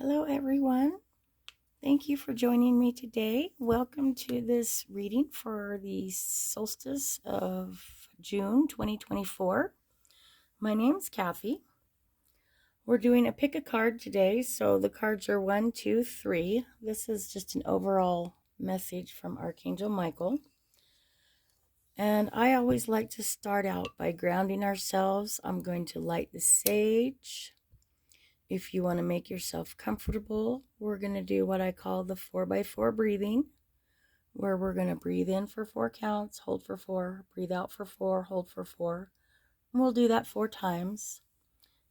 Hello, everyone. Thank you for joining me today. Welcome to this reading for the solstice of June 2024. My name's Kathy. We're doing a pick a card today, so the cards are 1, 2, 3. This is just an overall message from Archangel Michael. And I always like to start out by grounding ourselves. I'm going to light the sage. If you want to make yourself comfortable, we're going to do what I call the 4x4 breathing, where we're going to breathe in for 4 counts, hold for 4, breathe out for 4, hold for 4. And we'll do that 4 times.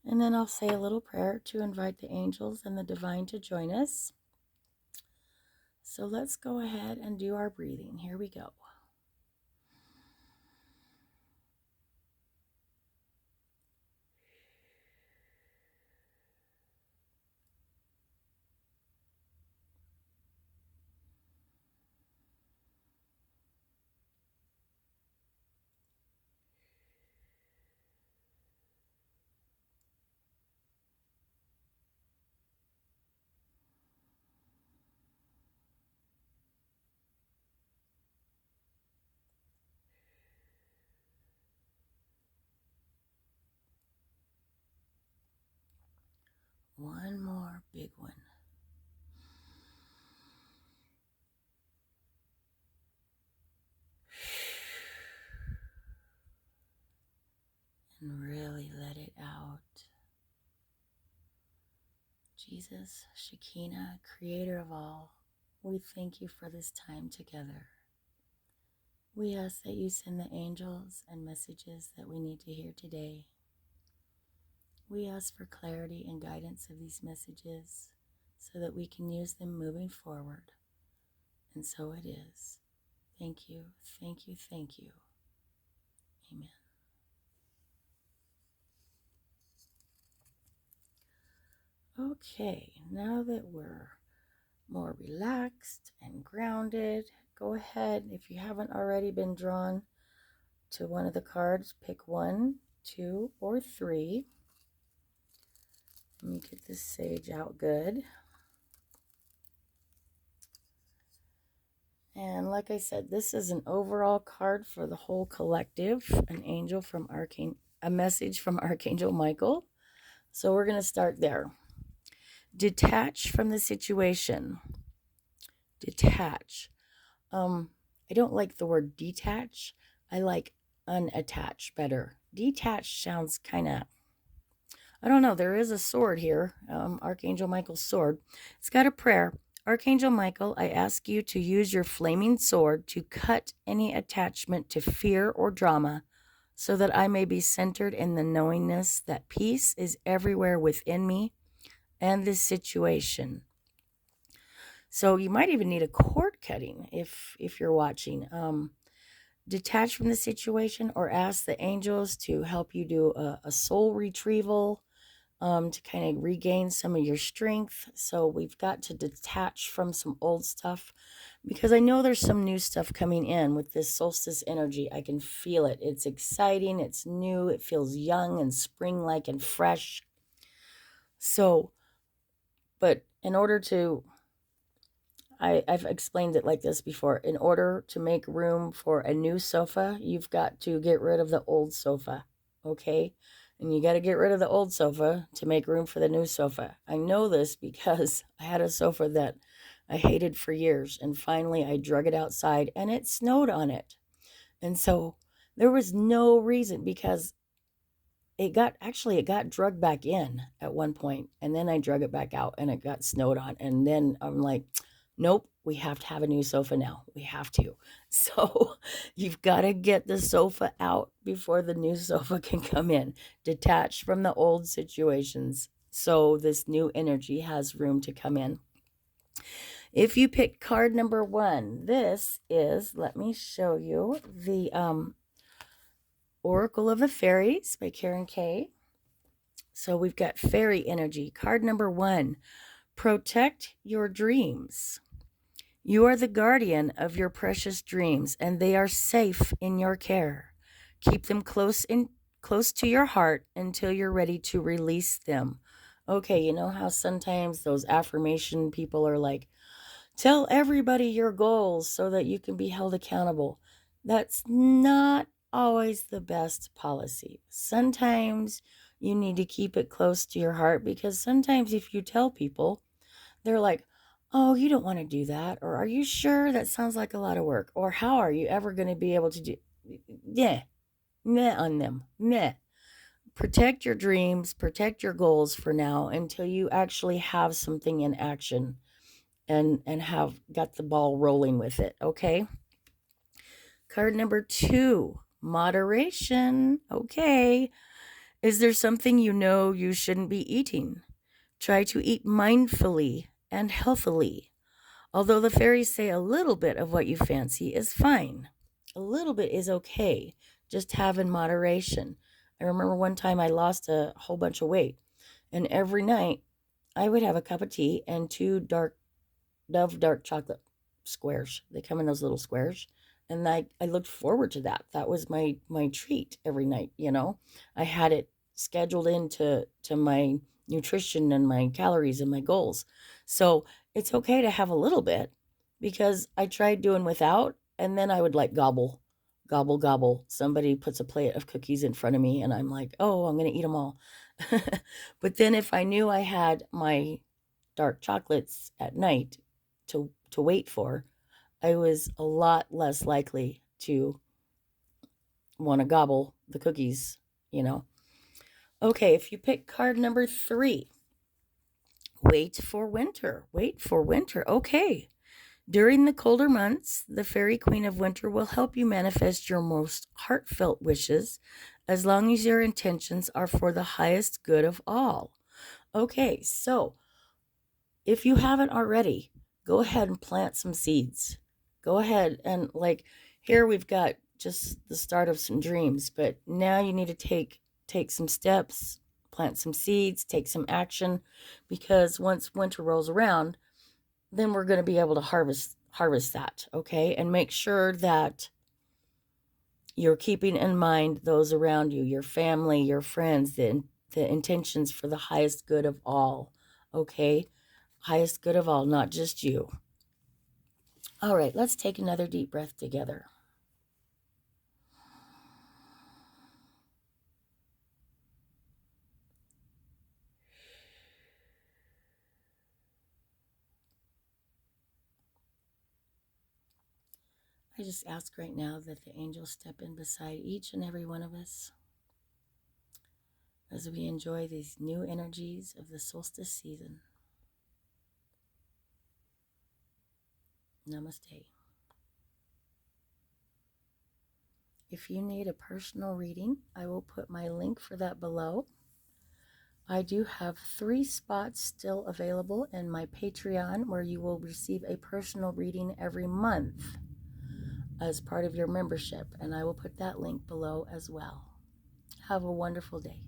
And then I'll say a little prayer to invite the angels and the divine to join us. So let's go ahead and do our breathing. Here we go. One more big one. And really let it out. Jesus, Shekinah, creator of all, we thank you for this time together. We ask that you send the angels and messages that we need to hear today. We ask for clarity and guidance of these messages so that we can use them moving forward. And so it is. Thank you, thank you, thank you. Amen. Okay, now that we're more relaxed and grounded, go ahead. If you haven't already been drawn to one of the cards, pick 1, 2, or 3. Let me get this sage out good. And like I said, this is an overall card for the whole collective, a message from Archangel Michael. So we're going to start there. Detach from the situation. Detach. I don't like the word detach. I like unattach better. Detach sounds kind of, I don't know. There is a sword here, Archangel Michael's sword. It's got a prayer. Archangel Michael, I ask you to use your flaming sword to cut any attachment to fear or drama so that I may be centered in the knowingness that peace is everywhere within me and this situation. So you might even need a cord cutting if you're watching. Detach from the situation or ask the angels to help you do a soul retrieval to kind of regain some of your strength. So we've got to detach from some old stuff because I know there's some new stuff coming in with this solstice energy. I can feel it. It's exciting. It's new. It feels young and spring-like and fresh. So, but in order to, I've explained it like this before. In order to make room for a new sofa, you've got to get rid of the old sofa. Okay? And you got to get rid of the old sofa to make room for the new sofa. I know this because I had a sofa that I hated for years. And finally, I drug it outside and it snowed on it. And so there was no reason because it got drugged back in at one point. And then I drug it back out and it got snowed on. And then I'm like, nope, we have to have a new sofa now. We have to. So you've got to get the sofa out before the new sofa can come in. Detach from the old situations so this new energy has room to come in. If you pick card number 1, this is, let me show you, the Oracle of the Fairies by Karen Kay. So we've got fairy energy. Card number 1, protect your dreams. You are the guardian of your precious dreams, and they are safe in your care. Keep them close to your heart until you're ready to release them. Okay, you know how sometimes those affirmation people are like, tell everybody your goals so that you can be held accountable. That's not always the best policy. Sometimes you need to keep it close to your heart because sometimes if you tell people, they're like, oh, you don't want to do that. Or are you sure that sounds like a lot of work? Or how are you ever going to be able to do? Yeah, meh on them. Meh. Protect your dreams, protect your goals for now until you actually have something in action and have got the ball rolling with it, okay? Card number 2, moderation. Okay. Is there something you know you shouldn't be eating? Try to eat mindfully and healthily. Although the fairies say a little bit of what you fancy is fine. A little bit is okay. Just have in moderation. I remember one time I lost a whole bunch of weight, and every night I would have a cup of tea and 2 dark chocolate squares. They come in those little squares. And I looked forward to that. That was my treat every night, you know. I had it scheduled into to my nutrition and my calories and my goals. So it's okay to have a little bit because I tried doing without and then I would like gobble, gobble, gobble. Somebody puts a plate of cookies in front of me and I'm like, oh, I'm going to eat them all. But then if I knew I had my dark chocolates at night to wait for, I was a lot less likely to want to gobble the cookies, you know. Okay, if you pick card number 3, wait for winter. Wait for winter. Okay. During the colder months, the Fairy Queen of Winter will help you manifest your most heartfelt wishes as long as your intentions are for the highest good of all. Okay, so if you haven't already, go ahead and plant some seeds. Go ahead and like here we've got just the start of some dreams, but now you need to take some steps, plant some seeds, take some action because once winter rolls around, then we're going to be able to harvest that, okay? And make sure that you're keeping in mind those around you, your family, your friends, the intentions for the highest good of all, okay? Highest good of all, not just you. All right, let's take another deep breath together. I just ask right now that the angels step in beside each and every one of us as we enjoy these new energies of the solstice season. Namaste. If you need a personal reading, I will put my link for that below. I do have 3 spots still available in my Patreon where you will receive a personal reading every month as part of your membership, and I will put that link below as well. Have a wonderful day.